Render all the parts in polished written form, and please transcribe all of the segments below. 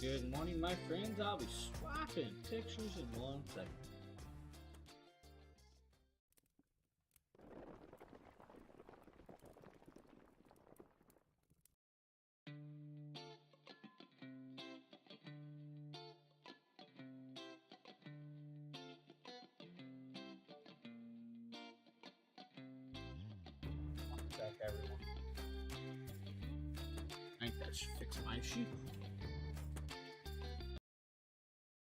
Good morning, my friends. I'll be swapping pictures in 1 second. Back, everyone. I think that should fix my issue.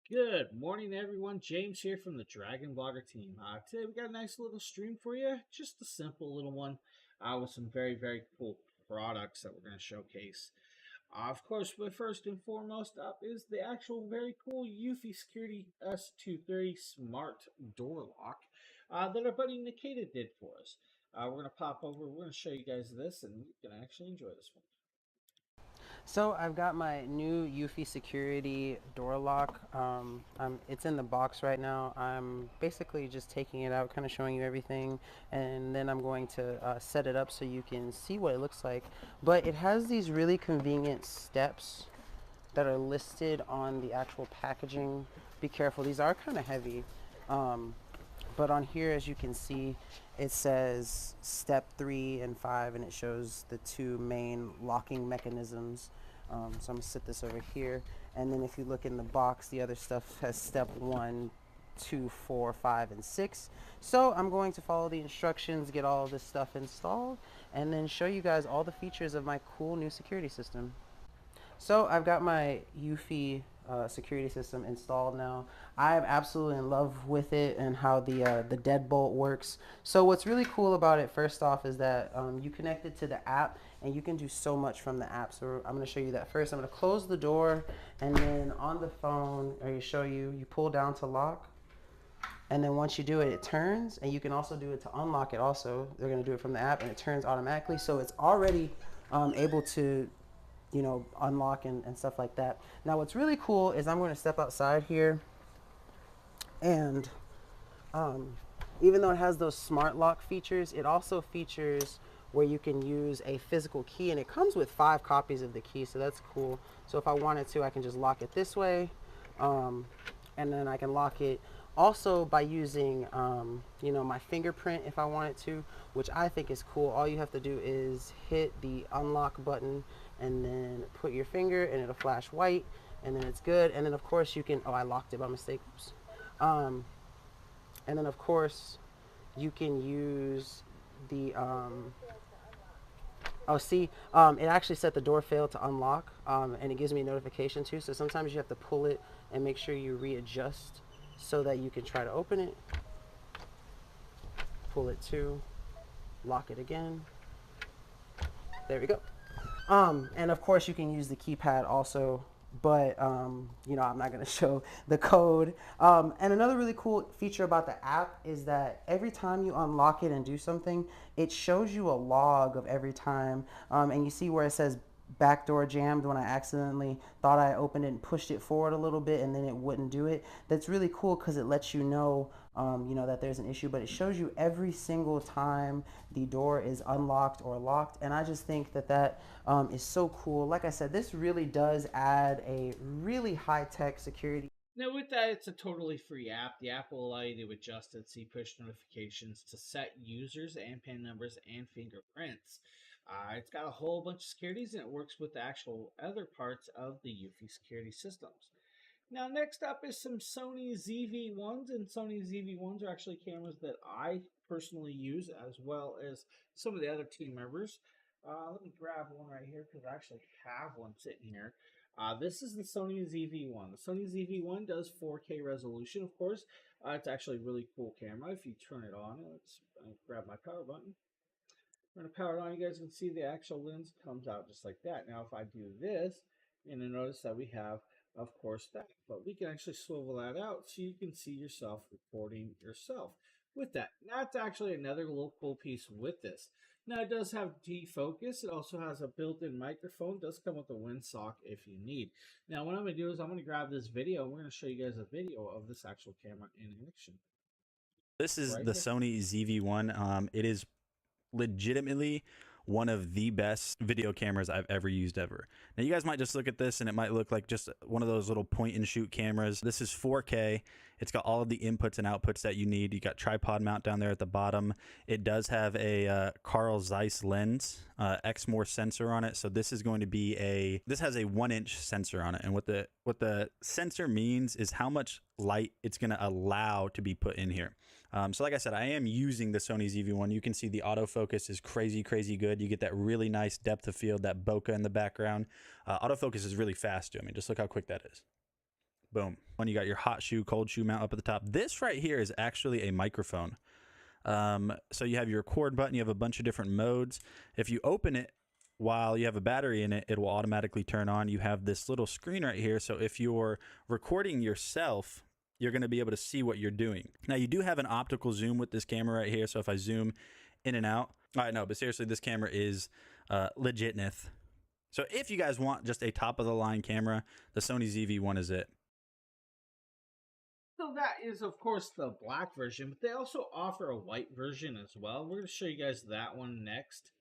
Good morning, everyone. James here from the Dragon Blogger team. Today we got a nice little stream for you. Just a simple little one with some very, very cool products that we're going to showcase. Of course, but first and foremost up is the actual very cool Eufy Security S230 Smart Door Lock that our buddy Nikita did for us. We're going to pop over, we're going to show you guys this, and you can actually enjoy this one. So I've got my new Eufy Security door lock. It's in the box right now. I'm basically just taking it out, kind of showing you everything, and then I'm going to set it up so you can see what it looks like. But it has these really convenient steps that are listed on the actual packaging. Be careful, these are kind of heavy. But on here, as you can see, it says step 3 and 5, and it shows the two main locking mechanisms. So I'm gonna sit this over here, and then if you look in the box, the other stuff has step 1, 2, 4, 5, and 6. So I'm going to follow the instructions, get all of this stuff installed, and then show you guys all the features of my cool new security system. So I've got my Eufy security system installed now. I'm absolutely in love with it and how the deadbolt works. So what's really cool about it, first off, is that you connect it to the app and you can do so much from the app. So I'm going to show you that first. I'm going to close the door, and then on the phone, you pull down to lock. And then once you do it, it turns, and you can also do it to unlock it also. They're going to do it from the app, and it turns automatically. So it's already able to unlock and stuff like that. Now what's really cool is I'm going to step outside here, and even though it has those smart lock features, it also features where you can use a physical key, and it comes with 5 copies of the key, so that's cool. So if I wanted to, I can just lock it this way, and then I can lock it also by using my fingerprint if I wanted to, which I think is cool. All you have to do is hit the unlock button and then put your finger, and it'll flash white, and then it's good. And then of course you can, I locked it by mistake. Oops. And then of course you can use the it actually said the door failed to unlock, and it gives me a notification too. So sometimes you have to pull it and make sure you readjust so that you can try to open it. Pull it too, lock it again. There we go. And of course you can use the keypad also, but I'm not going to show the code. And another really cool feature about the app is that every time you unlock it and do something, it shows you a log of every time. And you see where it says backdoor jammed when I accidentally thought I opened it and pushed it forward a little bit, and then it wouldn't do it. That's really cool because it lets you know that there's an issue, but it shows you every single time the door is unlocked or locked. And I just think that is so cool. Like I said, this really does add a really high-tech security. Now, with that, it's a totally free app. The app will allow you to adjust and see push notifications to set users and PIN numbers and fingerprints. It's got a whole bunch of securities, and it works with the actual other parts of the Eufy security systems. Now, next up is some Sony ZV-1s, and Sony ZV-1s are actually cameras that I personally use, as well as some of the other team members. Let me grab one right here because I actually have one sitting here. This is the Sony ZV-1. The Sony ZV-1 does 4K resolution, of course. It's actually a really cool camera. If you turn it on, let's grab my power button. When I power it on, you guys can see the actual lens comes out just like that. Now, if I do this, and you notice that we have, of course, that, but we can actually swivel that out so you can see yourself recording yourself with that. That's actually another little cool piece with this. Now, it does have defocus. It also has a built-in microphone. It does come with a windsock if you need. Now, what I'm going to do is I'm going to grab this video, and we're going to show you guys a video of this actual camera in action. This is Right the here. Sony ZV-1. It is legitimately one of the best video cameras I've ever used ever. Now you guys might just look at this and it might look like just one of those little point and shoot cameras. This is 4K. It's got all of the inputs and outputs that you need. You got tripod mount down there at the bottom. It does have a Carl Zeiss lens, Exmor sensor on it. So this is going to be this has a 1-inch sensor on it. And what the sensor means is how much light it's going to allow to be put in here. So like I said, I am using the Sony ZV-1. You can see the autofocus is crazy good. You get that really nice depth of field, that bokeh in the background. Autofocus is really fast too. I mean, just look how quick that is. Boom. When you got your hot shoe, cold shoe mount up at the top. This right here is actually a microphone. So you have your record button. You have a bunch of different modes. If you open it while you have a battery in it, it will automatically turn on. You have this little screen right here. So if you're recording yourself, you're going to be able to see what you're doing. Now you do have an optical zoom with this camera right here. So if I zoom in and out, all right, no, but seriously, this camera is legitness. So if you guys want just a top of the line camera, the Sony ZV-1 is it. So that is, of course, the black version, but they also offer a white version as well. We're going to show you guys that one next.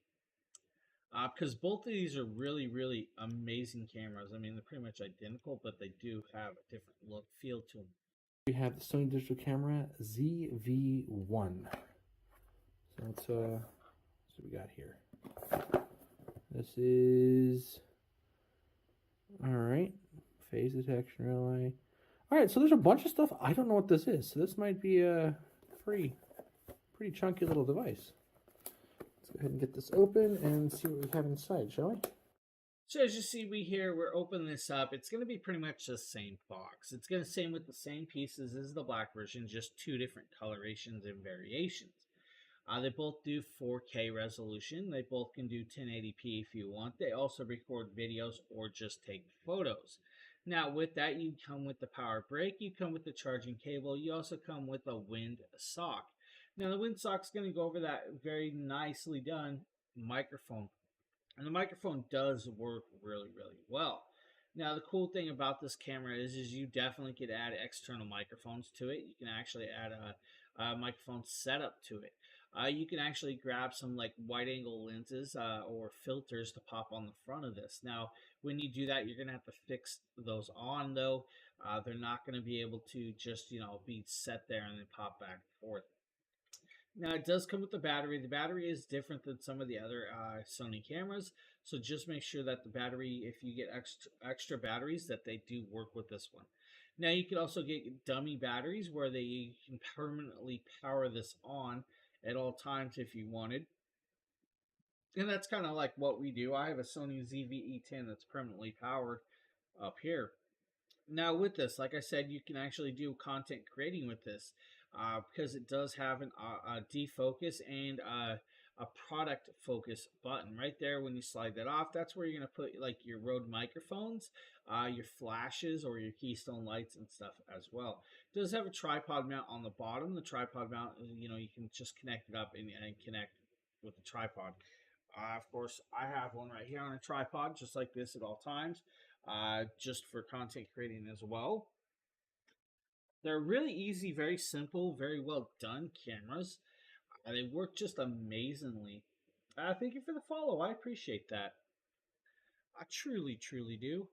Because both of these are really amazing cameras. I mean, they're pretty much identical, but they do have a different look, feel to them. We have the Sony digital camera ZV-1. So let's see what we got here. This is, all right, phase detection relay. All right, so there's a bunch of stuff. I don't know what this is. So this might be a pretty chunky little device. Let's go ahead and get this open and see what we have inside, shall we? So as you see, we're opening this up. It's going to be pretty much the same box. It's going to same with the same pieces as the black version, just two different colorations and variations. They both do 4K resolution. They both can do 1080p if you want. They also record videos or just take photos. Now with that, you come with the power brick, you come with the charging cable, you also come with a wind sock. Now the wind sock is going to go over that very nicely done microphone. And the microphone does work really well. Now the cool thing about this camera is you definitely could add external microphones to it. You can actually add a microphone setup to it. You can actually grab some like wide angle lenses or filters to pop on the front of this. Now, when you do that, you're going to have to fix those on though. They're not going to be able to just, be set there and then pop back and forth. Now, it does come with the battery. The battery is different than some of the other Sony cameras. So just make sure that the battery, if you get extra batteries, that they do work with this one. Now, you can also get dummy batteries where you can permanently power this on at all times if you wanted. And that's kind of like what we do. I have a Sony ZV-E10 that's permanently powered up here. Now with this, like I said, you can actually do content creating with this because it does have a defocus and a product focus button right there. When you slide that off, that's where you're going to put like your Rode microphones, your flashes, or your Keystone lights and stuff as well. It does have a tripod mount on the bottom. The tripod mount, you can just connect it up and connect with the tripod. Of course, I have one right here on a tripod, just like this at all times, just for content creating as well. They're really easy, very simple, very well done cameras. They work just amazingly. Thank you for the follow. I appreciate that. I truly do.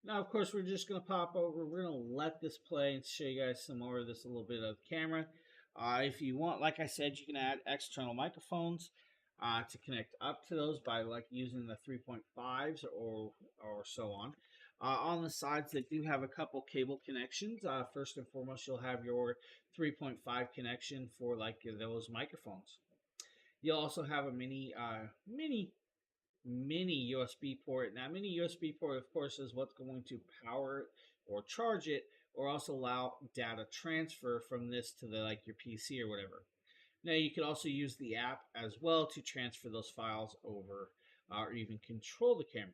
Now, of course, we're just going to pop over. We're going to let this play and show you guys some more of this, a little bit of the camera. If you want, like I said, you can add external microphones to connect up to those by like using the 3.5s or so on. On the sides, they do have a couple cable connections. First and foremost, you'll have your 3.5 connection for like those microphones. You'll also have a mini USB port. Now, mini USB port, of course, is what's going to power or charge it, or also allow data transfer from this to like your PC or whatever. Now, you can also use the app as well to transfer those files over or even control the camera.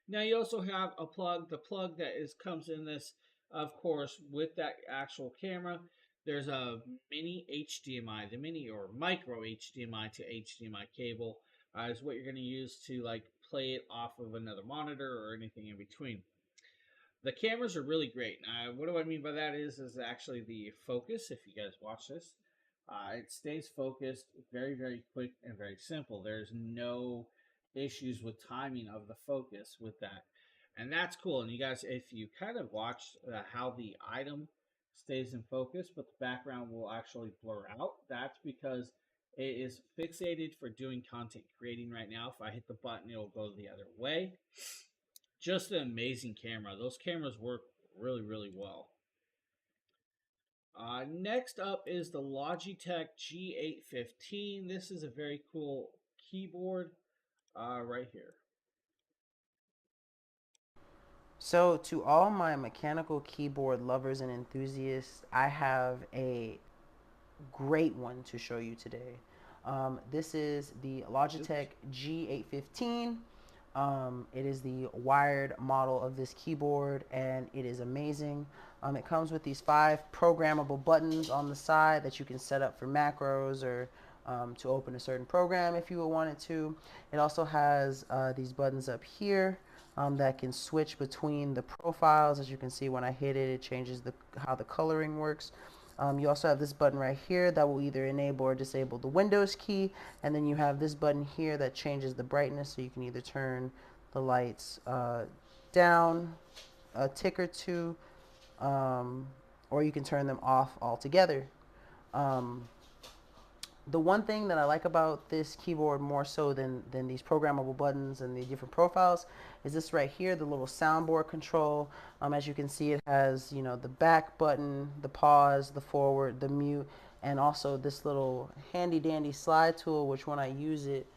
Now, you also have a plug. The plug that comes in this, of course, with that actual camera. There's a mini HDMI, the mini or micro HDMI to HDMI cable is what you're going to use to like play it off of another monitor or anything in between. The cameras are really great. What do I mean by that is actually the focus. If you guys watch this, It stays focused, very, very quick and very simple. There's no issues with timing of the focus with that. And that's cool. And you guys, if you kind of watch how the item stays in focus, but the background will actually blur out, that's because it is fixated for doing content creating right now. If I hit the button, it will go the other way. Just an amazing camera. Those cameras work really, really well. Next up is the Logitech G815. This is a very cool keyboard right here. So, to all my mechanical keyboard lovers and enthusiasts, I have a great one to show you today. This is the Logitech G815. It is the wired model of this keyboard, and it is amazing. It comes with these 5 programmable buttons on the side that you can set up for macros or to open a certain program if you wanted to. It also has these buttons up here that can switch between the profiles. As you can see, when I hit it, it changes how the coloring works. You also have this button right here that will either enable or disable the Windows key, and then you have this button here that changes the brightness, so you can either turn the lights down a tick or two, or you can turn them off altogether. The one thing that I like about this keyboard more so than these programmable buttons and the different profiles is this right here, the little soundboard control. As you can see, it has, you know, the back button, the pause, the forward, the mute, and also this little handy dandy slide tool, which when I use it,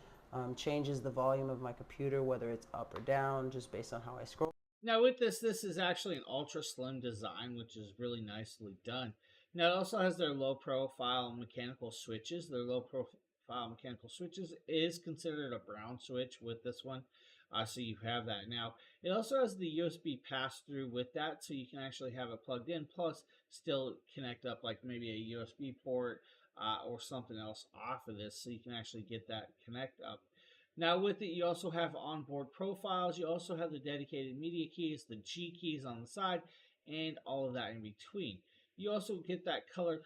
changes the volume of my computer, whether it's up or down, just based on how I scroll. Now with this is actually an ultra slim design, which is really nicely done. Now it also has their low profile mechanical switches. Their low profile mechanical switches is considered a brown switch with this one. So you have that now. It also has the USB pass through with that, so you can actually have it plugged in, plus still connect up like maybe a USB port or something else off of this, so you can actually get that connect up. Now with it, you also have onboard profiles. You also have the dedicated media keys, the G keys on the side, and all of that in between. You also get that colorway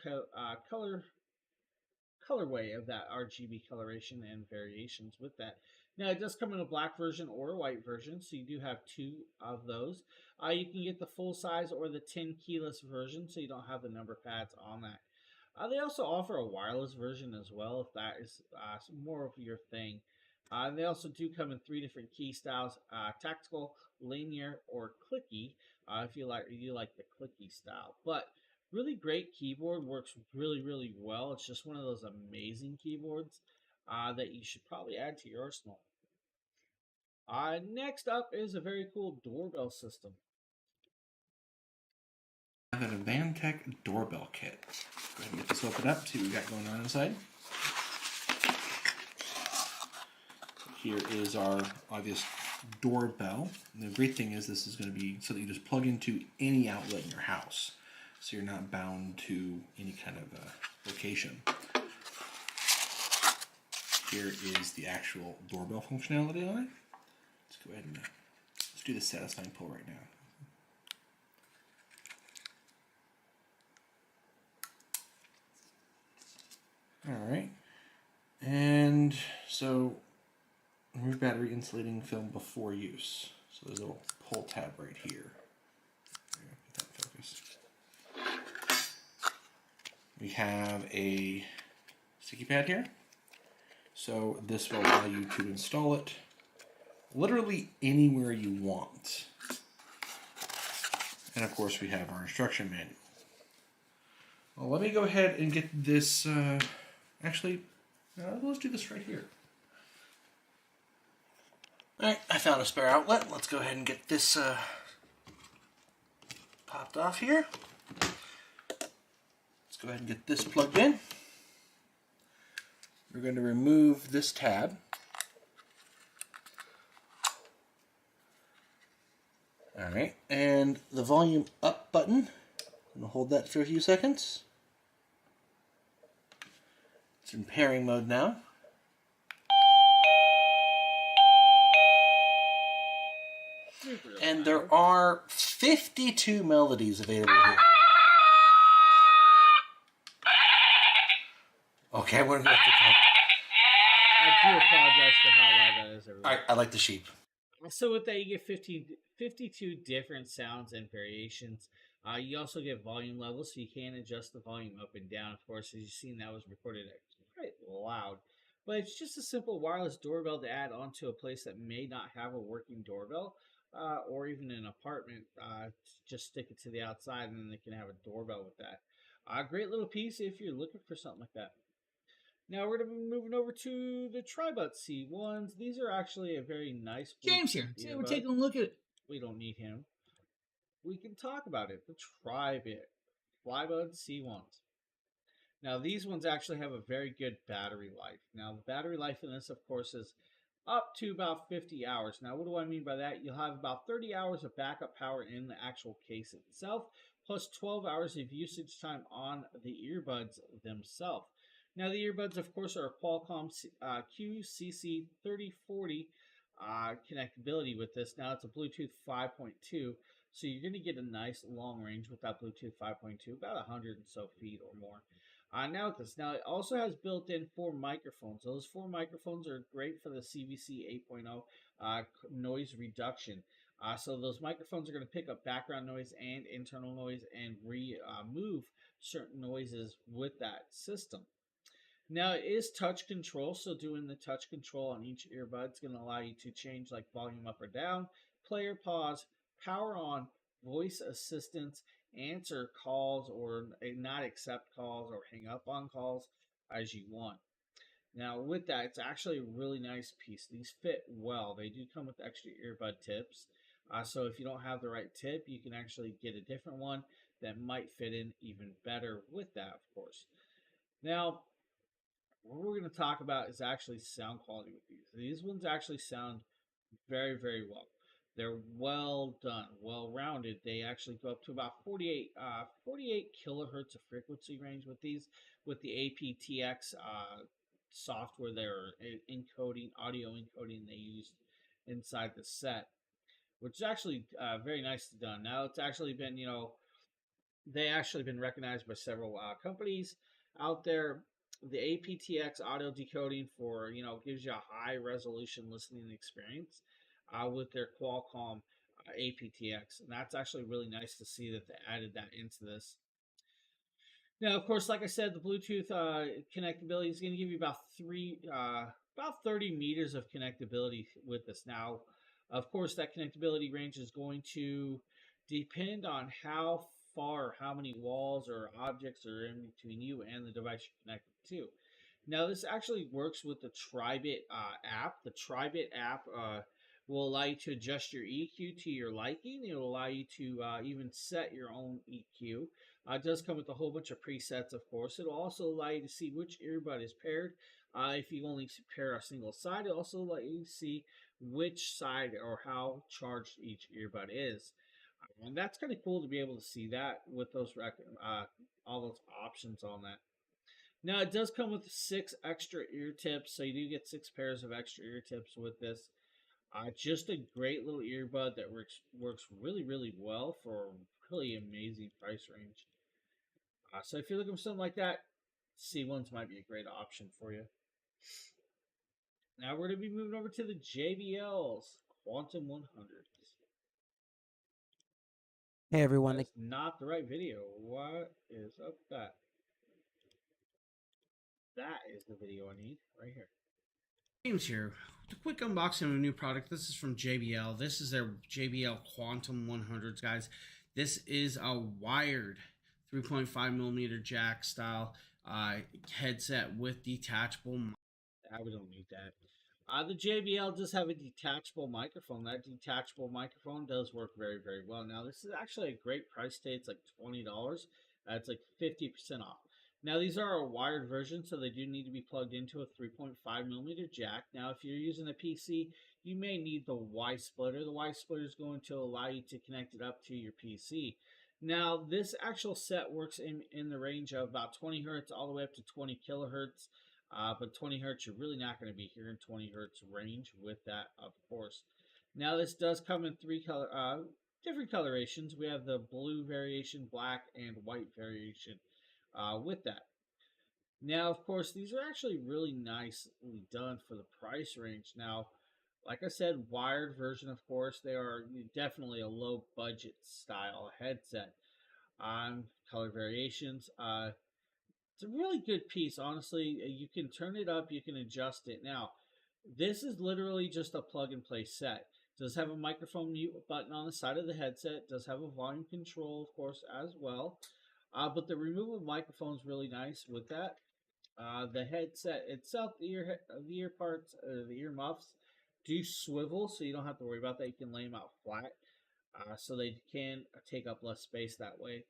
of that RGB coloration and variations with that. Now it does come in a black version or a white version, so you do have 2 of those. You can get the full size or the 10 keyless version, so you don't have the number pads on that. They also offer a wireless version as well, if that is more of your thing. They also do come in 3 different key styles: tactical, linear, or clicky. If you like the clicky style, but really great keyboard, works really, really well. It's just one of those amazing keyboards that you should probably add to your arsenal. Next up is a very cool doorbell system. The Advantech doorbell kit. Go ahead and get this open up, see what we got going on inside. Here is our obvious doorbell. And the great thing is this is going to be so that you just plug into any outlet in your house, so you're not bound to any kind of location. Here is the actual doorbell functionality on it. Let's go ahead and let's do the satisfying pull right now. All right, and so remove battery insulating film before use. So there's a little pull tab right here. Get that focus. We have a sticky pad here. So this will allow you to install it literally anywhere you want. And of course we have our instruction manual. Well, let me go ahead and get this, let's do this right here. Alright, I found a spare outlet. Let's go ahead and get this popped off here. Let's go ahead and get this plugged in. We're going to remove this tab. Alright, and the volume up button. I'm going to hold that for a few seconds. It's in pairing mode now. And there are 52 melodies available here. Okay, I'm gonna have to cut. I do apologize for how loud that is, everyone. All right, I like the sheep. So with that, you get 52 different sounds and variations. You also get volume levels, so you can adjust the volume up and down. Of course, as you've seen, that was recorded at quite loud. But it's just a simple wireless doorbell to add onto a place that may not have a working doorbell, or even an apartment. Just stick it to the outside, and then they can have a doorbell with that. Great little piece if you're looking for something like that. Now we're going to be moving over to the Tribut C1s. These are actually a very nice James here. Bluetooth Today we're earbud. taking a look at it. We don't need him. We can talk about it. The Tribut Flybud C1s. Now these ones actually have a very good battery life. Now the battery life in this, of course, is up to about 50 hours. Now what do I mean by that? You'll have about 30 hours of backup power in the actual case itself, plus 12 hours of usage time on the earbuds themselves. Now the earbuds, of course, are a Qualcomm QCC3040 connectability with this. Now it's a Bluetooth 5.2, so you're going to get a nice long range with that Bluetooth 5.2, about 100 and so feet or more. Now with this, now it also has built-in 4 microphones. Those 4 microphones are great for the CVC 8.0 noise reduction. So those microphones are going to pick up background noise and internal noise and remove certain noises with that system. Now it is touch control, so doing the touch control on each earbud is going to allow you to change like volume up or down, play or pause, power on, voice assistance, answer calls or not accept calls or hang up on calls as you want. Now with that, it's actually a really nice piece. These fit well. They do come with extra earbud tips. So if you don't have the right tip, you can actually get a different one that might fit in even better with that, of course. Now, what we're going to talk about is actually sound quality with these. These ones actually sound very, very well. They're well done, well rounded. They actually go up to about 48 kilohertz of frequency range with these, with the aptX software they're encoding, audio encoding they used inside the set, which is actually very nicely done. Now it's actually been, they actually been recognized by several companies out there. The aptX audio decoding for, gives you a high resolution listening experience with their Qualcomm aptX, and that's actually really nice to see that they added that into this. Now, of course, like I said, the Bluetooth connectability is going to give you about 30 meters of connectability with this. Now, of course, that connectability range is going to depend on how far, how many walls or objects are in between you and the device you're connected to. Now, this actually works with the Tribut app. The Tribut app will allow you to adjust your EQ to your liking. It will allow you to even set your own EQ. It does come with a whole bunch of presets, of course. It'll also allow you to see which earbud is paired. If you only pair a single side, it'll also let you see which side or how charged each earbud is. And that's kind of cool to be able to see that with those all those options on that. Now it does come with 6 extra ear tips, so you do get 6 pairs of extra ear tips with this. Just a great little earbud that works really, really well for a really amazing price range. So if you're looking for something like that, C1s might be a great option for you. Now we're going to be moving over to the JBL's Quantum 100s. Hey everyone. That's not the right video. What is up with that? That is the video I need right here. James here. A quick unboxing of a new product. This is from JBL. This is their JBL Quantum 100s, guys. This is a wired 3.5 millimeter jack style headset with detachable. We don't need that. The JBL does have a detachable microphone. That detachable microphone does work very, very well. Now, this is actually a great price tag. It's like $20. It's like 50% off. Now, these are a wired version, so they do need to be plugged into a 3.5 millimeter jack. Now, if you're using a PC, you may need the Y splitter. The Y splitter is going to allow you to connect it up to your PC. Now, this actual set works in the range of about 20 hertz all the way up to 20 kilohertz. But 20 hertz, you're really not going to be hearing 20 hertz range with that, of course. Now, this does come in 3 different colorations. We have the blue variation, black, and white variation with that. Now, of course, these are actually really nicely done for the price range. Now, like I said, wired version, of course, they are definitely a low budget style headset. Color variations. It's a really good piece, honestly. You can turn it up, you can adjust it. Now, this is literally just a plug and play set. It does have a microphone mute button on the side of the headset. It does have a volume control, of course, as well. But the removable microphone is really nice with that. The headset itself, the ear parts, the ear muffs do swivel, so you don't have to worry about that. You can lay them out flat, so they can take up less space that way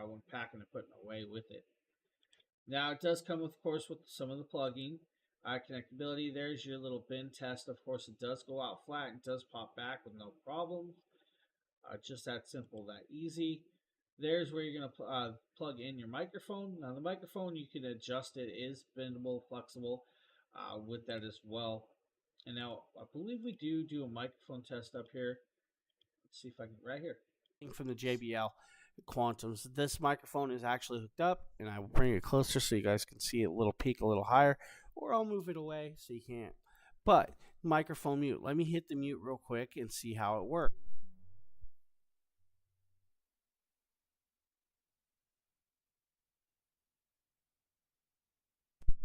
when packing and putting away with it. Now it does come, of course, with some of the plugging. Connectability, there's your little bin test. Of course, it does go out flat and does pop back with no problems. Just that simple, that easy. There's where you're going to plug in your microphone. Now, the microphone, you can adjust it. It is bendable, flexible with that as well. And now, I believe we do a microphone test up here. Let's see if I can, right here. From the JBL Quantums. This microphone is actually hooked up, and I will bring it closer so you guys can see it a little peak a little higher, or I'll move it away so you can't. But microphone mute. Let me hit the mute real quick and see how it works.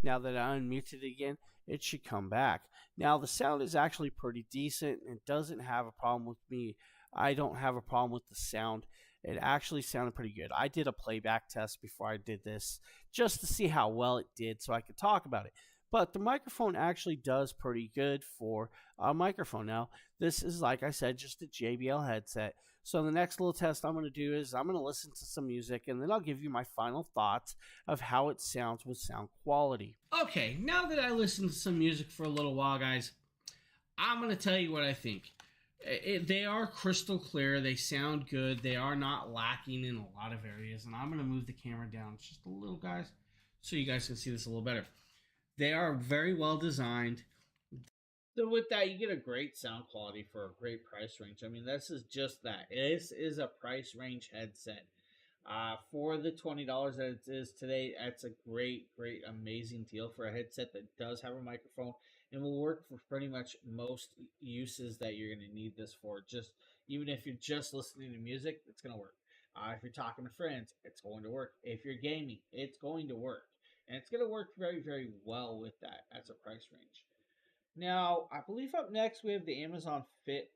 Now that I unmuted it again, it should come back. Now the sound is actually pretty decent and doesn't have a problem with me. I don't have a problem with the sound. It actually sounded pretty good. I did a playback test before I did this just to see how well it did so I could talk about it. But the microphone actually does pretty good for a microphone. Now, this is, like I said, just a JBL headset. So the next little test I'm going to do is I'm going to listen to some music, and then I'll give you my final thoughts of how it sounds with sound quality. Okay, now that I listened to some music for a little while, guys, I'm going to tell you what I think. They are crystal clear. They sound good. They are not lacking in a lot of areas. And I'm going to move the camera down just a little, guys, so you guys can see this a little better. They are very well designed. So with that, you get a great sound quality for a great price range. I mean, this is just that. This is a price range headset. For the $20 that it is today, that's a great, amazing deal for a headset that does have a microphone and will work for pretty much most uses that you're going to need this for. Just even if you're just listening to music, it's going to work. If you're talking to friends, it's going to work. If you're gaming, it's going to work, and it's going to work very, well with that as a price range. Now, I believe up next we have the Amazon Fit.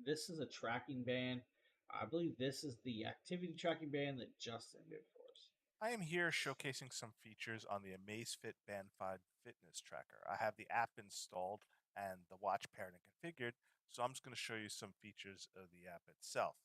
This is a tracking band. I believe this is the activity tracking band that Justin did for us. I am here showcasing some features on the Amazfit Band 5 fitness tracker. I have the app installed and the watch paired and configured, so I'm just going to show you some features of the app itself.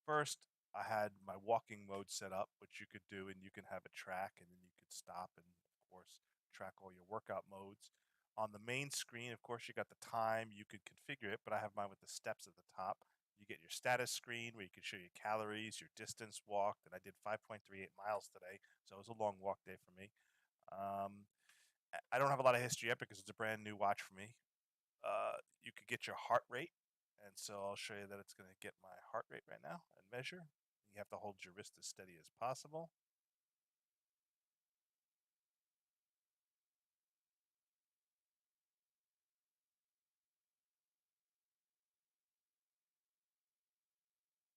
First, I had my walking mode set up, which you could do, and you can have it track, and then you could stop and, of course, track all your workout modes. On the main screen, of course, you got the time. You could configure it, but I have mine with the steps at the top. You get your status screen where you can show your calories, your distance walked, and I did 5.38 miles today, so it was a long walk day for me. I don't have a lot of history yet because it's a brand new watch for me. You could get your heart rate, and so I'll show you that it's going to get my heart rate right now and measure. You have to hold your wrist as steady as possible.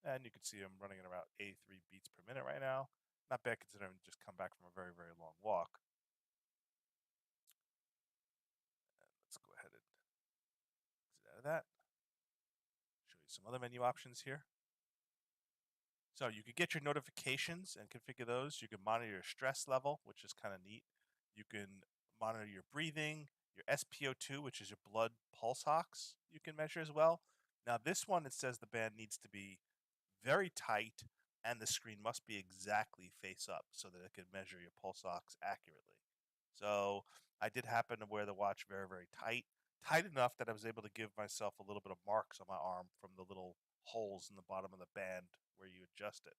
And you can see I'm running at about 83 beats per minute right now. Not bad considering I just come back from a very, very long walk. And let's go ahead and exit out of that. Show you some other menu options here. So you could get your notifications and configure those. You can monitor your stress level, which is kind of neat. You can monitor your breathing, your SpO2, which is your blood pulse ox, you can measure as well. Now this one, it says the band needs to be very tight and the screen must be exactly face up so that it can measure your pulse ox accurately. So I did happen to wear the watch very, very tight enough that I was able to give myself a little bit of marks on my arm from the little holes in the bottom of the band where you adjust it.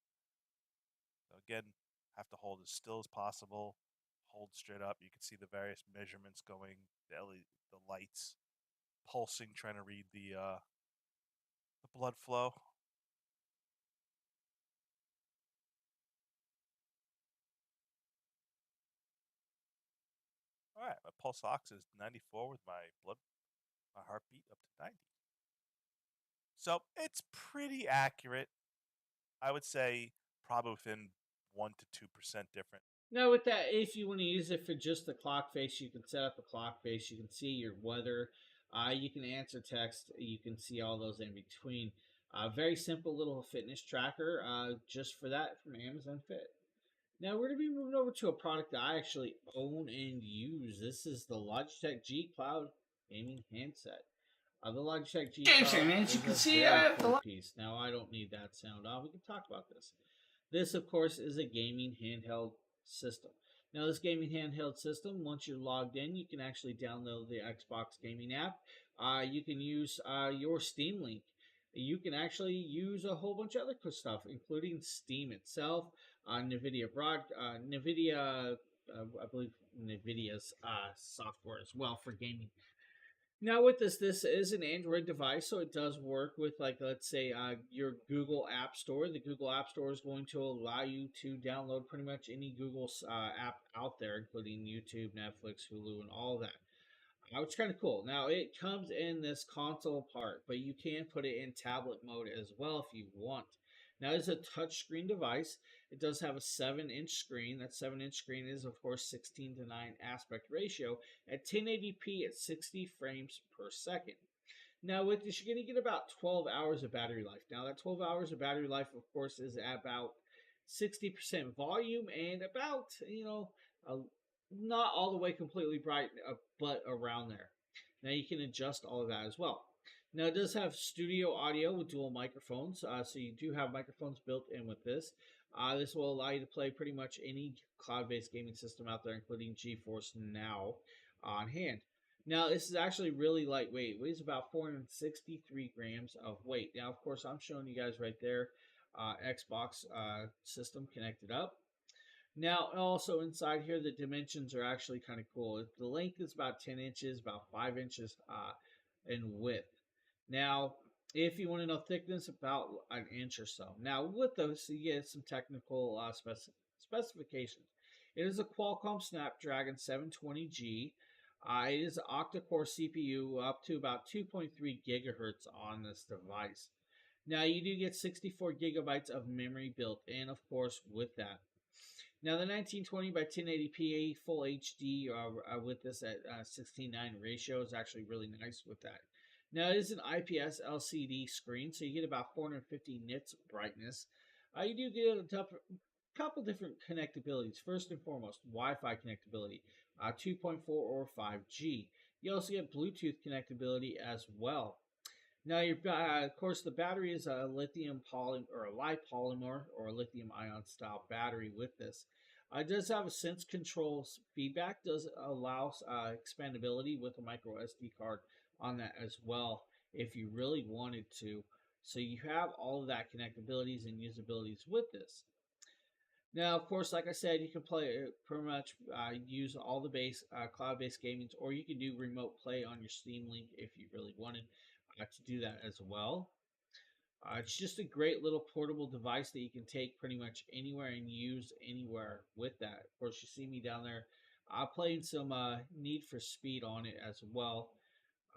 So again, have to hold as still as possible, hold straight up. You can see the various measurements going, the lights pulsing, trying to read the blood flow. pulse ox is 94 with my heartbeat up to 90. So it's pretty accurate. I would say probably within 1 to 2% different. Now, with that, if you want to use it for just the clock face, you can set up a clock face. You can see your weather. You can answer text. You can see all those in between. Very simple little fitness tracker just for that from Amazon Fit. Now, we're going to be moving over to a product that I actually own and use. This is the Logitech G Cloud gaming handset. The Logitech G James Cloud here, man. As you is can a see, very I have cool piece. Now, I don't need that sound on. We can talk about this. This, of course, is a gaming handheld system. Now, this gaming handheld system, once you're logged in, you can actually download the Xbox gaming app. You can use your Steam Link. You can actually use a whole bunch of other cool stuff, including Steam itself, NVIDIA I believe NVIDIA's software as well for gaming. Now, with this is an Android device, so it does work with, like, let's say, your Google App Store. The Google App Store is going to allow you to download pretty much any Google app out there, including YouTube, Netflix, Hulu, and all that. Which is kind of cool. Now, it comes in this console part, but you can put it in tablet mode as well if you want. Now, it's a touchscreen device. It does have a 7-inch screen. That 7-inch screen is, of course, 16:9 aspect ratio at 1080p at 60 frames per second. Now, with this, you're going to get about 12 hours of battery life. Now, that 12 hours of battery life, of course, is about 60% volume and about, not all the way completely bright, but around there. Now, you can adjust all of that as well. Now, it does have studio audio with dual microphones, so you do have microphones built in with this. This will allow you to play pretty much any cloud-based gaming system out there, including GeForce Now on hand. Now, this is actually really lightweight. It weighs about 463 grams of weight. Now, of course, I'm showing you guys right there, Xbox system connected up. Now, also inside here, the dimensions are actually kind of cool. The length is about 10 inches, about 5 inches in width. Now, if you want to know thickness, about an inch or so. Now, with those, you get some technical specifications. It is a Qualcomm Snapdragon 720G. It is an octa-core CPU up to about 2.3 gigahertz on this device. Now, you do get 64 gigabytes of memory built in, of course, with that. Now, the 1920 by 1080p full HD with this at 16:9 ratio is actually really nice with that. Now, it is an IPS LCD screen, so you get about 450 nits brightness. You do get a couple different connectabilities. First and foremost, Wi-Fi connectability, 2.4 or 5G. You also get Bluetooth connectability as well. Now, of course, the battery is a lithium polymer or a lipolymer or a lithium ion style battery with this. It does have a sense control feedback, does allow expandability with a micro SD card on that as well if you really wanted to. So you have all of that connectabilities and usabilities with this. Now, of course, like I said, you can play pretty much use all the base cloud-based gaming, or you can do remote play on your Steam Link if you really wanted to do that as well. It's just a great little portable device that you can take pretty much anywhere and use anywhere with that. Of course, you see me down there playing some Need for Speed on it as well.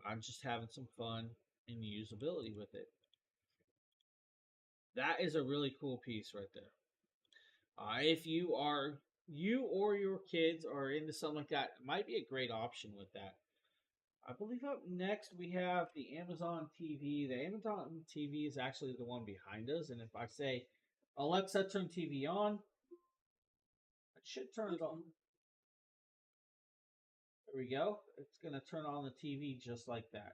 I'm just having some fun and usability with it. That is a really cool piece right there. If you or your kids are into something like that, it might be a great option with that. I believe up next we have the Amazon TV. The Amazon TV is actually the one behind us, and if I say, Alexa, turn TV on, it should turn it on. There we go. It's going to turn on the TV just like that.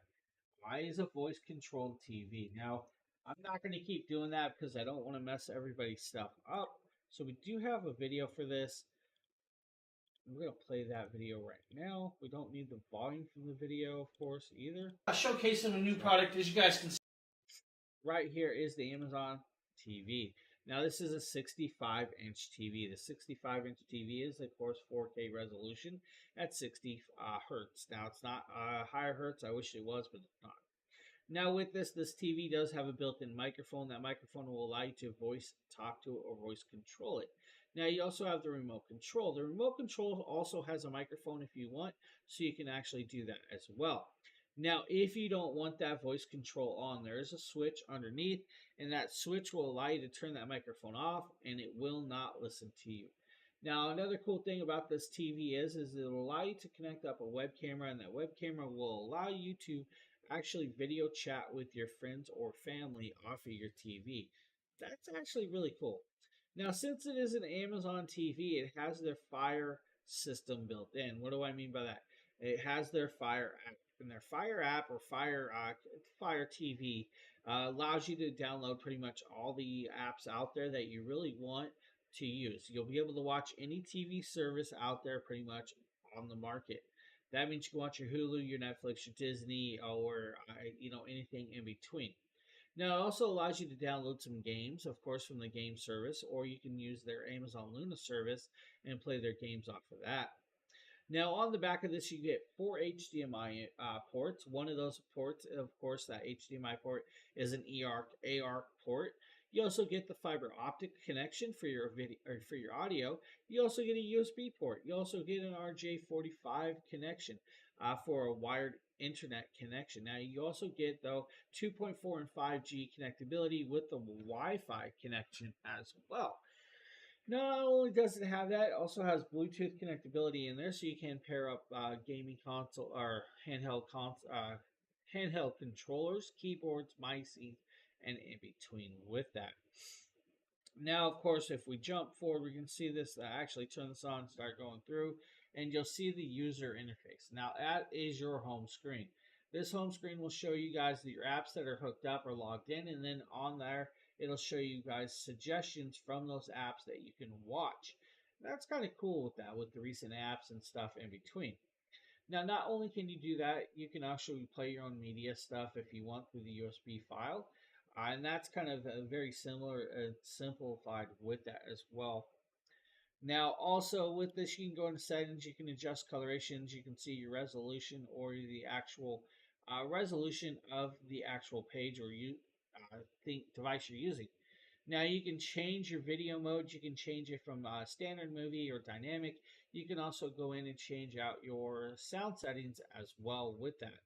Why is a voice-controlled TV? Now, I'm not going to keep doing that because I don't want to mess everybody's stuff up. So we do have a video for this. I'm going to play that video right now. We don't need the volume from the video, of course, either. Showcasing a new product, as you guys can see. Right here is the Amazon TV. Now, this is a 65-inch TV. The 65-inch TV is, of course, 4K resolution at 60 hertz. Now, it's not higher hertz. I wish it was, but it's not. Now, with this TV does have a built-in microphone. That microphone will allow you to voice talk to it or voice control it. Now you also have the remote control. The remote control also has a microphone if you want, so you can actually do that as well. Now, if you don't want that voice control on, there is a switch underneath, and that switch will allow you to turn that microphone off, and it will not listen to you. Now, another cool thing about this TV is it'll allow you to connect up a web camera, and that web camera will allow you to actually video chat with your friends or family off of your TV. That's actually really cool. Now, since it is an Amazon TV, it has their Fire system built in. What do I mean by that? It has their Fire app, and their Fire app or Fire TV allows you to download pretty much all the apps out there that you really want to use. You'll be able to watch any TV service out there pretty much on the market. That means you can watch your Hulu, your Netflix, your Disney, or anything in between. Now, it also allows you to download some games, of course, from the game service, or you can use their Amazon Luna service and play their games off of that. Now, on the back of this, you get 4 HDMI ports. One of those ports, of course, that HDMI port is an ARC port. You also get the fiber optic connection for your video or for your audio. You also get a USB port. You also get an RJ45 connection for a wired internet connection. Now you also get though 2.4 and 5G connectability with the Wi-Fi connection as well. Not only does it have that, it also has Bluetooth connectability in there, so you can pair up gaming console or handheld controllers, keyboards, mice, and in between with that. Now, of course, if we jump forward, we can see this. Actually, turn this on, start going through, and you'll see the user interface. Now, that is your home screen. This home screen will show you guys your apps that are hooked up or logged in, and then on there, it'll show you guys suggestions from those apps that you can watch. That's kind of cool with that, with the recent apps and stuff in between. Now, not only can you do that, you can actually play your own media stuff if you want through the USB file. And that's kind of very similar, simplified with that as well. Now, also with this, you can go into settings, you can adjust colorations, you can see your resolution or the actual resolution of the actual page or device you're using. Now, you can change your video mode. You can change it from standard movie or dynamic. You can also go in and change out your sound settings as well with that.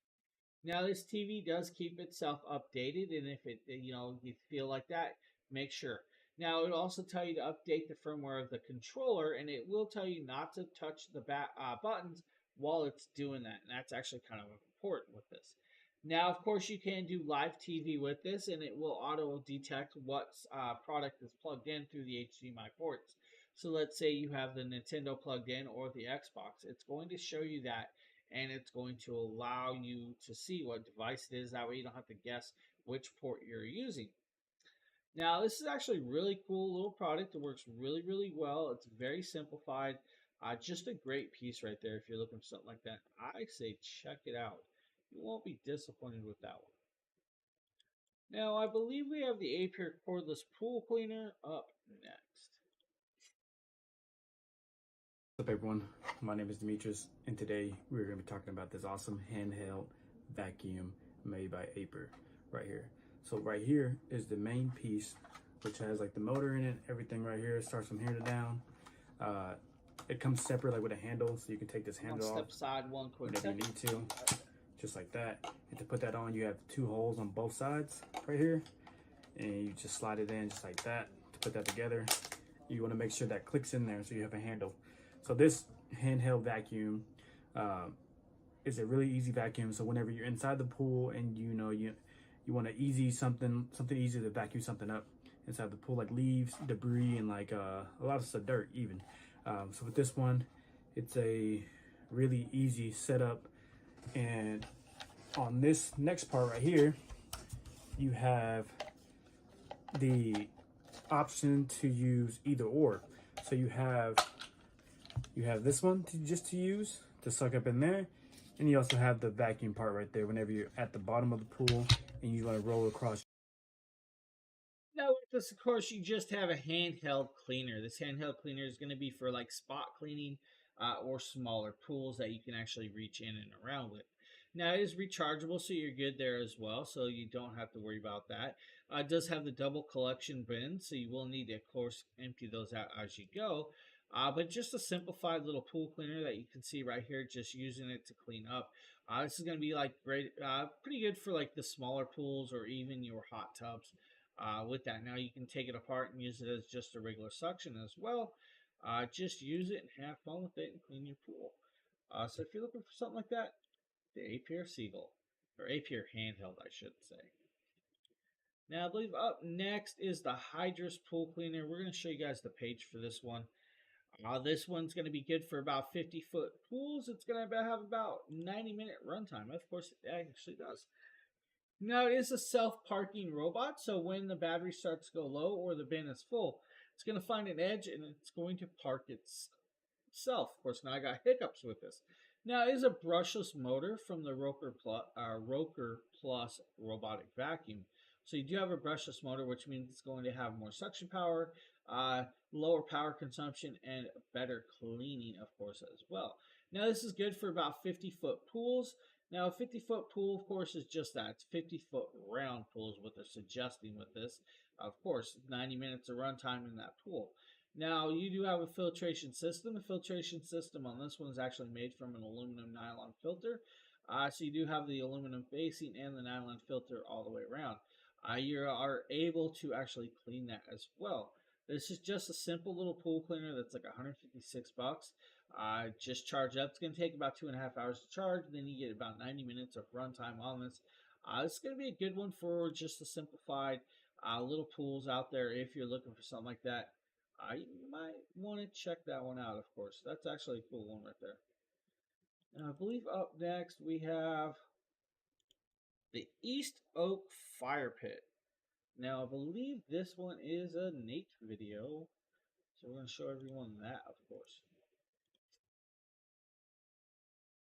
Now, this TV does keep itself updated, and if you feel like that, make sure. Now, it'll also tell you to update the firmware of the controller, and it will tell you not to touch the buttons while it's doing that, and that's actually kind of important with this. Now, of course, you can do live TV with this, and it will auto-detect what product is plugged in through the HDMI ports. So let's say you have the Nintendo plugged in or the Xbox. It's going to show you that, and it's going to allow you to see what device it is. That way you don't have to guess which port you're using. Now, this is actually a really cool little product. It works really, really well. It's very simplified. Just a great piece right there if you're looking for something like that. I say check it out. You won't be disappointed with that one. Now, I believe we have the Apier cordless pool cleaner up next. What's up, everyone? My name is Demetrius, and today we're going to be talking about this awesome handheld vacuum made by Apier right here. So right here is the main piece, which has like the motor in it, everything right here. It starts from here to down. It comes separate, like with a handle, so you can take this handle off. Step aside one quick whenever you need to, just like that. And to put that on, you have 2 holes on both sides right here, and you just slide it in just like that to put that together. You want to make sure that clicks in there so you have a handle. So this handheld vacuum is a really easy vacuum. So whenever you're inside the pool and you want to something easy to vacuum something up inside the pool, like leaves, debris, and like a lot of stuff, dirt even. So with this one, it's a really easy setup. And on this next part right here, you have the option to use either or. So you have this one to use to suck up in there, and you also have the vacuum part right there whenever you're at the bottom of the pool and you want to roll across. Now with this, of course, you just have a handheld cleaner. This handheld cleaner is going to be for like spot cleaning or smaller pools that you can actually reach in and around with. Now it is rechargeable, so you're good there as well. So you don't have to worry about that. It does have the double collection bins, so you will need to, of course, empty those out as you go. But just a simplified little pool cleaner that you can see right here, just using it to clean up. This is going to be like great, pretty good for like the smaller pools or even your hot tubs. With that, now you can take it apart and use it as just a regular suction as well. Just use it and have fun with it and clean your pool. So if you're looking for something like that, the Apier Seagull, or Apier handheld, I should say. Now, I believe up next is the Hydrus pool cleaner. We're going to show you guys the page for this one. This one's going to be good for about 50-foot pools. It's going to have about 90-minute runtime. Of course, it actually does. Now, it is a self-parking robot, so when the battery starts to go low or the bin is full, it's going to find an edge and it's going to park itself. Of course, now I got hiccups with this. Now, it is a brushless motor from the Roker Plus robotic vacuum. So you do have a brushless motor, which means it's going to have more suction power, lower power consumption, and better cleaning, of course, as well. Now, this is good for about 50-foot pools. Now, a 50-foot pool, of course, is just that. It's 50-foot round pool is what they're suggesting with this. Of course, 90 minutes of runtime in that pool. Now, you do have a filtration system. The filtration system on this one is actually made from an aluminum nylon filter. So you do have the aluminum facing and the nylon filter all the way around. You are able to actually clean that as well. This is just a simple little pool cleaner that's like 156 bucks. Just charge up. It's going to take about 2.5 hours to charge. Then you get about 90 minutes of runtime on this. This is going to be a good one for just the simplified little pools out there if you're looking for something like that. You might want to check that one out, of course. That's actually a cool one right there. And I believe up next we have the East Oak Fire Pit. Now, I believe this one is a Nate video, so we're going to show everyone that, of course.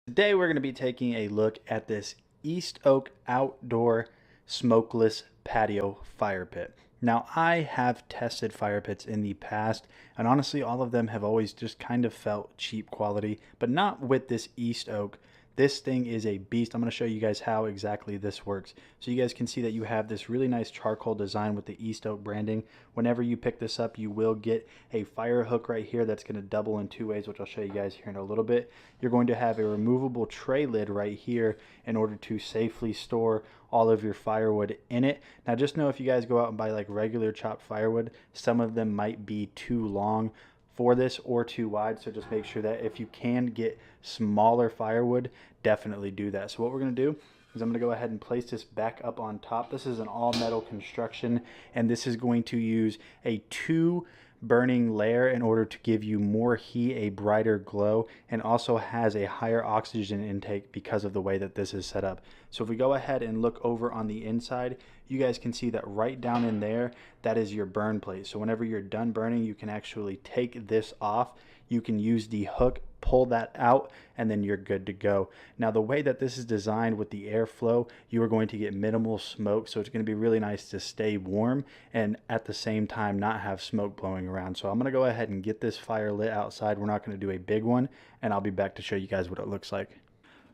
Today we're going to be taking a look at this East Oak Outdoor Smokeless Patio Fire Pit. Now, I have tested fire pits in the past, and honestly, all of them have always just kind of felt cheap quality, but not with this East Oak. This thing is a beast. I'm going to show you guys how exactly this works. So you guys can see that you have this really nice charcoal design with the East Oak branding. Whenever you pick this up, you will get a fire hook right here that's going to double in two ways, which I'll show you guys here in a little bit. You're going to have a removable tray lid right here in order to safely store all of your firewood in it. Now just know if you guys go out and buy like regular chopped firewood, some of them might be too long for this or too wide, so just make sure that if you can get smaller firewood, definitely do that. So what we're going to do is I'm going to go ahead and place this back up on top. This is an all metal construction, and this is going to use a 2 burning layer in order to give you more heat, a brighter glow, and also has a higher oxygen intake because of the way that this is set up. So if we go ahead and look over on the inside, you guys can see that right down in there, that is your burn plate. So whenever you're done burning, you can actually take this off. You can use the hook, pull that out, and then you're good to go. Now the way that this is designed with the airflow, you are going to get minimal smoke, so it's going to be really nice to stay warm and at the same time not have smoke blowing around. So I'm going to go ahead and get this fire lit outside. We're not going to do a big one, and I'll be back to show you guys what it looks like.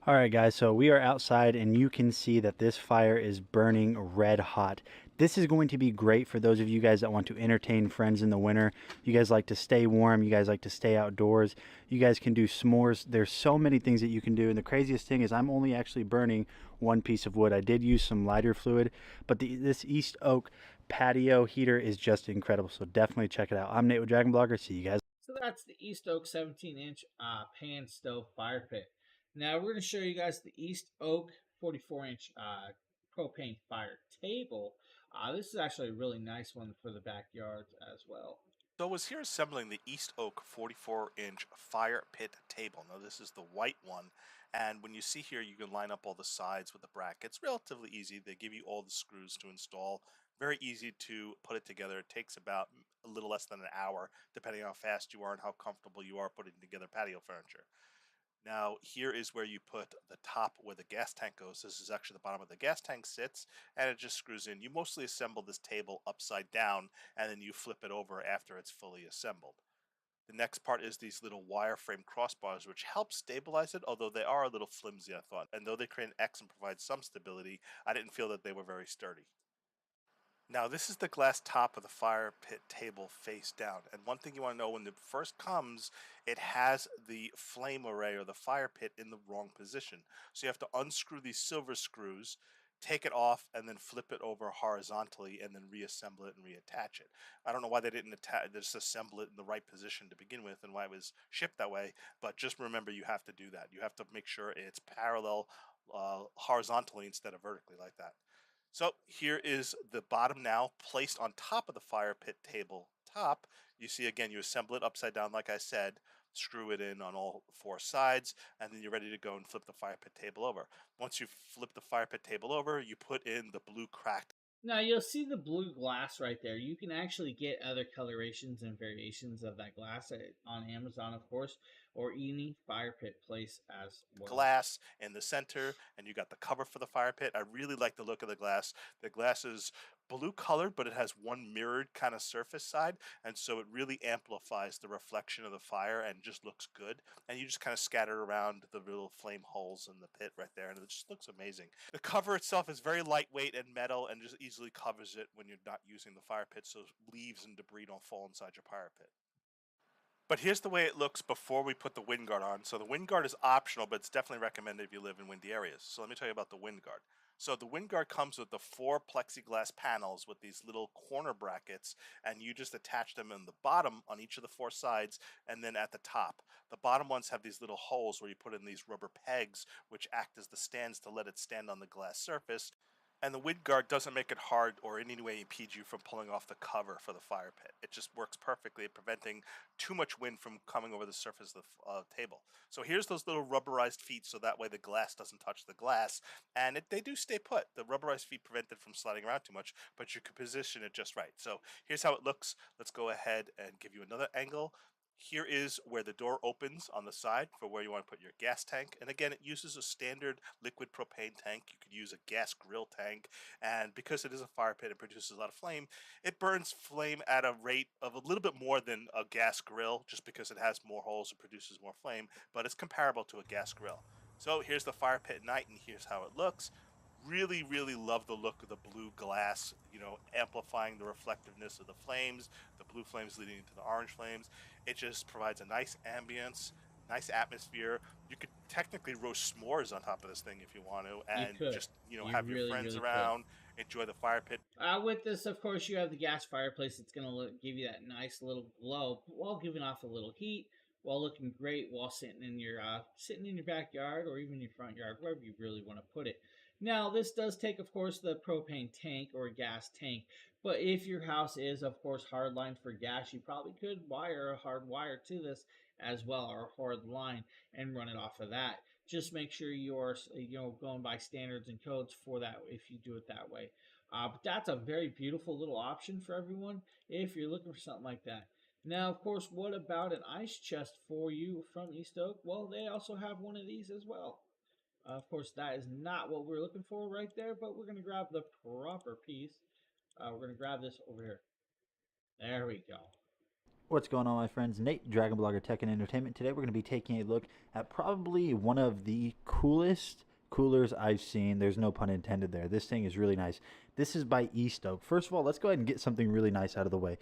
All right, guys, so we are outside, and you can see that this fire is burning red hot. This is going to be great for those of you guys that want to entertain friends in the winter. You guys like to stay warm. You guys like to stay outdoors. You guys can do s'mores. There's so many things that you can do, and the craziest thing is I'm only actually burning one piece of wood. I did use some lighter fluid, but this East Oak patio heater is just incredible, so definitely check it out. I'm Nate with Dragon Blogger. See you guys. So that's the East Oak 17-inch pan stove fire pit. Now we're going to show you guys the East Oak 44-inch propane fire table. This is actually a really nice one for the backyard as well. So I was here assembling the East Oak 44-inch fire pit table. Now this is the white one, and when you see here, you can line up all the sides with the brackets. Relatively easy. They give you all the screws to install. Very easy to put it together. It takes about a little less than an hour, depending on how fast you are and how comfortable you are putting together patio furniture. Now, here is where you put the top where the gas tank goes. This is actually the bottom where the gas tank sits, and it just screws in. You mostly assemble this table upside down, and then you flip it over after it's fully assembled. The next part is these little wireframe crossbars, which help stabilize it, although they are a little flimsy, I thought. And though they create an X and provide some stability, I didn't feel that they were very sturdy. Now, this is the glass top of the fire pit table face down. And one thing you want to know, when it first comes, it has the flame array or the fire pit in the wrong position. So you have to unscrew these silver screws, take it off, and then flip it over horizontally and then reassemble it and reattach it. I don't know why they didn't just assemble it in the right position to begin with and why it was shipped that way, but just remember you have to do that. You have to make sure it's parallel horizontally instead of vertically like that. So here is the bottom now placed on top of the fire pit table top. You see again, you assemble it upside down like I said, screw it in on all four sides, and then you're ready to go and flip the fire pit table over. Once you flip the fire pit table over, you put in the blue cracked. Now you'll see the blue glass right there. You can actually get other colorations and variations of that glass on Amazon, of course, or any fire pit place as well. Glass in the center, and you got the cover for the fire pit. I really like the look of the glass. The glass is blue colored, but it has one mirrored kind of surface side, and so it really amplifies the reflection of the fire and just looks good. And you just kind of scatter around the little flame holes in the pit right there, and it just looks amazing. The cover itself is very lightweight and metal and just easily covers it when you're not using the fire pit, so leaves and debris don't fall inside your fire pit. But here's the way it looks before we put the wind guard on. So the wind guard is optional, but it's definitely recommended if you live in windy areas. So let me tell you about the wind guard. So the wind guard comes with the 4 plexiglass panels with these little corner brackets, and you just attach them in the bottom on each of the 4 sides and then at the top. The bottom ones have these little holes where you put in these rubber pegs, which act as the stands to let it stand on the glass surface. And the wind guard doesn't make it hard or in any way impede you from pulling off the cover for the fire pit. It just works perfectly at preventing too much wind from coming over the surface of the table. So here's those little rubberized feet, so that way the glass doesn't touch the glass. And they do stay put. The rubberized feet prevent it from sliding around too much, but you can position it just right. So here's how it looks. Let's go ahead and give you another angle. Here is where the door opens on the side for where you want to put your gas tank. And again, it uses a standard liquid propane tank. You could use a gas grill tank. And because it is a fire pit and produces a lot of flame, it burns flame at a rate of a little bit more than a gas grill, just because it has more holes and produces more flame. But it's comparable to a gas grill. So here's the fire pit at night, and here's how it looks. Really, really love the look of the blue glass, amplifying the reflectiveness of the flames, the blue flames leading into the orange flames. It just provides a nice ambience, nice atmosphere. You could technically roast s'mores on top of this thing if you want to, and just, have your friends around, enjoy the fire pit. With this, of course, you have the gas fireplace. It's going to give you that nice little glow while giving off a little heat, while looking great while sitting in your backyard or even your front yard, wherever you really want to put it. Now, this does take, of course, the propane tank or gas tank, but if your house is, of course, hardlined for gas, you probably could wire a hard wire to this as well, or a hard line, and run it off of that. Just make sure you're, going by standards and codes for that if you do it that way. But that's a very beautiful little option for everyone if you're looking for something like that. Now, of course, what about an ice chest for you from East Oak? Well, they also have one of these as well. Of course, that is not what we're looking for right there, but we're going to grab the proper piece. We're going to grab this over here. There we go. What's going on, my friends? Nate, Dragon Blogger Tech and Entertainment. Today we're going to be taking a look at probably one of the coolest coolers I've seen. There's no pun intended there. This thing is really nice. This is by East Oak. First of all, let's go ahead and get something really nice out of the way.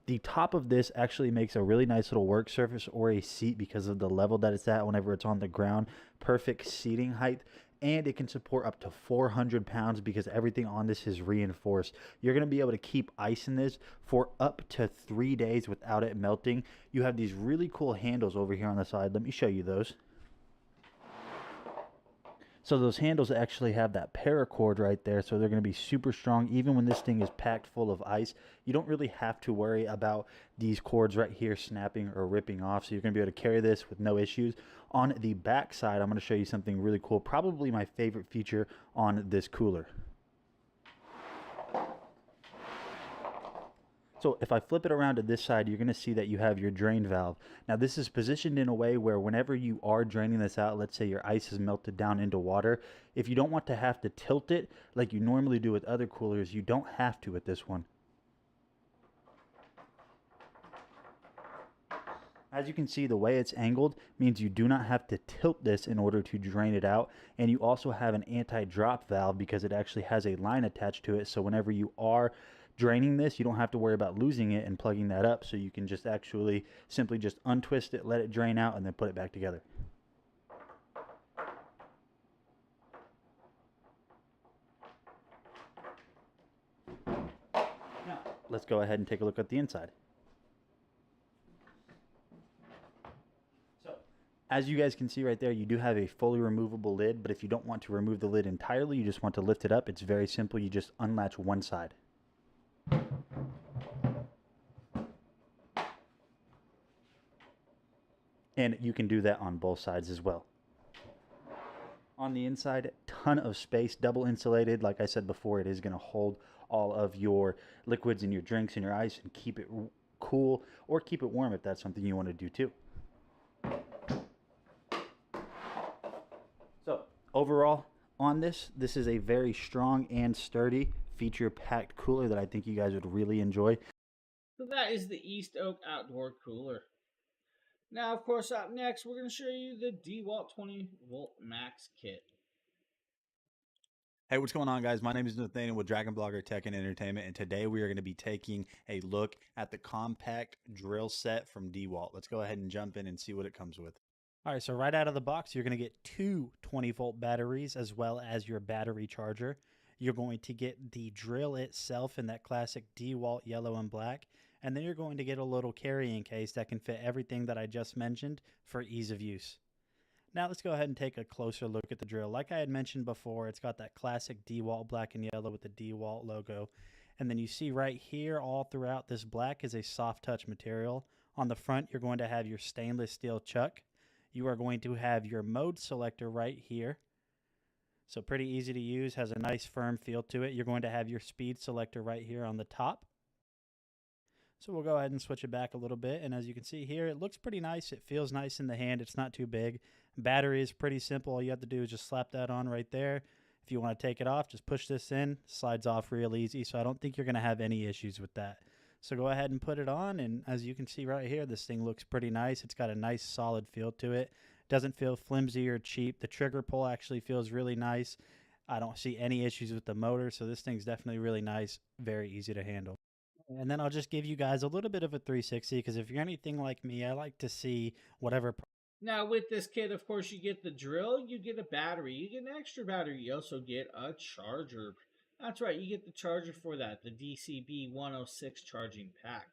The top of this actually makes a really nice little work surface or a seat because of the level that it's at whenever it's on the ground. Perfect seating height. And it can support up to 400 pounds because everything on this is reinforced. You're going to be able to keep ice in this for up to 3 days without it melting. You have these really cool handles over here on the side. Let me show you those. So those handles actually have that paracord right there, so they're going to be super strong even when this thing is packed full of ice. You don't really have to worry about these cords right here snapping or ripping off, so you're going to be able to carry this with no issues. On the back side, I'm going to show you something really cool, probably my favorite feature on this cooler. So if I flip it around to this side, you're going to see that you have your drain valve. Now this is positioned in a way where whenever you are draining this out, let's say your ice is melted down into water, if you don't want to have to tilt it like you normally do with other coolers, you don't have to with this one. As you can see, the way it's angled means you do not have to tilt this in order to drain it out. And you also have an anti-drop valve because it actually has a line attached to it. So whenever you are draining this, you don't have to worry about losing it and plugging that up. So you can just actually simply just untwist it, let it drain out, and then put it back together. Now, let's go ahead and take a look at the inside. As you guys can see right there, you do have a fully removable lid, but if you don't want to remove the lid entirely, you just want to lift it up, it's very simple. You just unlatch one side. And you can do that on both sides as well. On the inside, ton of space, double insulated. Like I said before, it is going to hold all of your liquids and your drinks and your ice and keep it cool or keep it warm if that's something you want to do too. So overall on this is a very strong and sturdy feature-packed cooler that I think you guys would really enjoy. So that is the East Oak Outdoor Cooler. Now, of course, up next, we're going to show you the DeWalt 20-volt max kit. Hey, what's going on, guys? My name is Nathaniel with Dragon Blogger Tech and Entertainment, and today we are going to be taking a look at the compact drill set from DeWalt. Let's go ahead and jump in and see what it comes with. All right, so right out of the box, you're going to get two 20-volt batteries as well as your battery charger. You're going to get the drill itself in that classic DeWalt yellow and black, and then you're going to get a little carrying case that can fit everything that I just mentioned for ease of use. Now let's go ahead and take a closer look at the drill. Like I had mentioned before, it's got that classic DeWalt black and yellow with the DeWalt logo. And then you see right here all throughout this black is a soft touch material. On the front, you're going to have your stainless steel chuck. You are going to have your mode selector right here. So pretty easy to use, has a nice firm feel to it. You're going to have your speed selector right here on the top. So we'll go ahead and switch it back a little bit. And as you can see here, it looks pretty nice. It feels nice in the hand. It's not too big. Battery is pretty simple. All you have to do is just slap that on right there. If you want to take it off, just push this in. Slides off real easy. So I don't think you're going to have any issues with that. So go ahead and put it on. And as you can see right here, this thing looks pretty nice. It's got a nice solid feel to it. Doesn't feel flimsy or cheap. The trigger pull actually feels really nice. I don't see any issues with the motor. So this thing's definitely really nice. Very easy to handle. And then I'll just give you guys a little bit of a 360 because if you're anything like me, I like to see whatever. Now with this kit, of course, you get the drill, you get a battery, you get an extra battery, you also get a charger. That's right, you get the charger for that, the DCB 106 charging pack.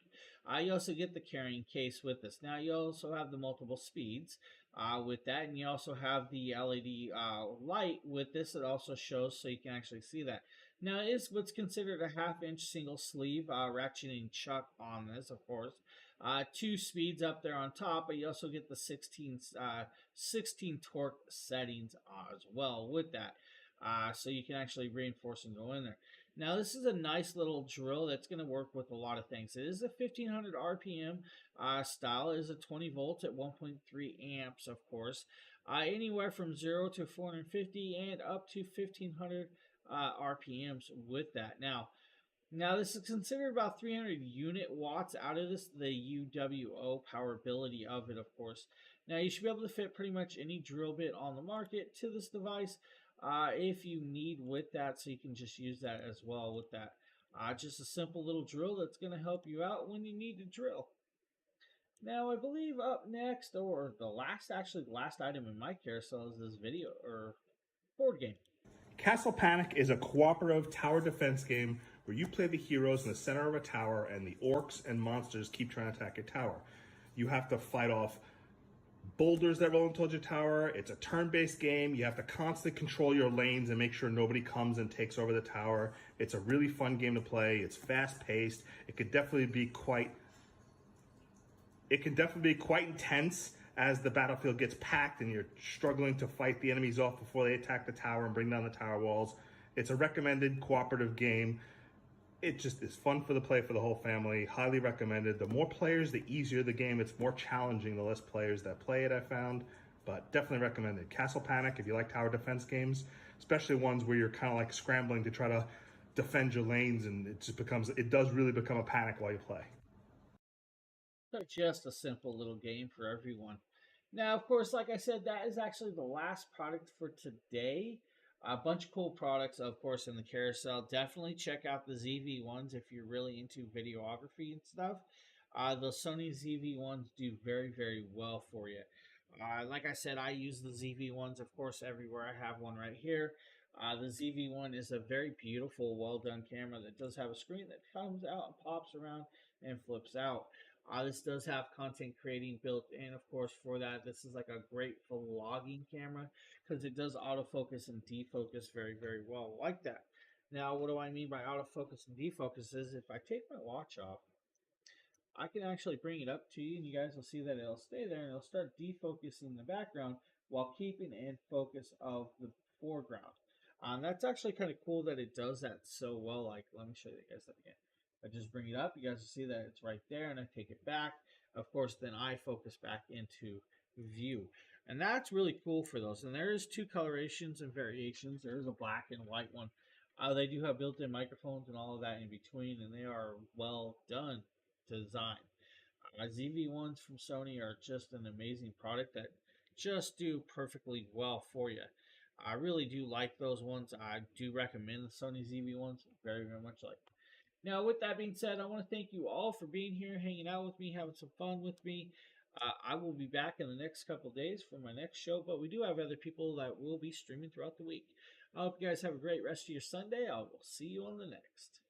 You also get the carrying case with this. Now you also have the multiple speeds with that, and you also have the LED light with this. It also shows so you can actually see that. Now it is what's considered a 1/2-inch single sleeve ratcheting chuck on this, of course. 2 speeds up there on top, but you also get the 16 torque settings as well with that. So you can actually reinforce and go in there. Now this is a nice little drill that's going to work with a lot of things. It is a 1500 RPM style. It is a 20 volts at 1.3 amps, of course. Anywhere from 0 to 450 and up to 1500 RPMs with that. Now this is considered about 300 unit watts out of this, the UWO powerability of it, of course. Now you should be able to fit pretty much any drill bit on the market to this device if you need with that, so you can just use that as well with that. Just a simple little drill that's going to help you out when you need to drill. Now I believe up next, or the last item in my carousel is this video or board game. Castle Panic is a cooperative tower defense game where you play the heroes in the center of a tower and the orcs and monsters keep trying to attack your tower. You have to fight off boulders that roll towards your tower. It's a turn-based game. You have to constantly control your lanes and make sure nobody comes and takes over the tower. It's a really fun game to play. It's fast-paced. It can definitely be quite intense as the battlefield gets packed and you're struggling to fight the enemies off before they attack the tower and bring down the tower walls. It's a recommended cooperative game. It just is fun for the whole family. Highly recommended. The more players, the easier the game. It's more challenging the less players that play it, I found. But definitely recommended. Castle Panic, if you like tower defense games, especially ones where you're kind of like scrambling to try to defend your lanes, and it does really become a panic while you play. So just a simple little game for everyone. Now, of course, like I said, that is actually the last product for today. A bunch of cool products, of course, in the carousel. Definitely check out the ZV-1s if you're really into videography and stuff. The Sony ZV-1s do very, very well for you. Like I said, I use the ZV-1s, of course, everywhere. I have one right here. The ZV-1 is a very beautiful, well done camera that does have a screen that comes out and pops around and flips out. This does have content creating built in, of course, for that. This is like a great vlogging camera because it does autofocus and defocus very, very well, like that. Now, what do I mean by autofocus and defocus is if I take my watch off, I can actually bring it up to you and you guys will see that it'll stay there and it'll start defocusing the background while keeping in focus of the foreground. That's actually kind of cool that it does that so well. Like, let me show you guys that again. I just bring it up, you guys will see that it's right there, and I take it back. Of course, then I focus back into view. And that's really cool for those. And there is two colorations and variations. There is a black and white one. They do have built-in microphones and all of that in between, and they are well done to design. ZV-1s from Sony are just an amazing product that just do perfectly well for you. I really do like those ones. I do recommend the Sony ZV-1s very, very much like. Now, with that being said, I want to thank you all for being here, hanging out with me, having some fun with me. I will be back in the next couple days for my next show, but we do have other people that will be streaming throughout the week. I hope you guys have a great rest of your Sunday. I will see you on the next.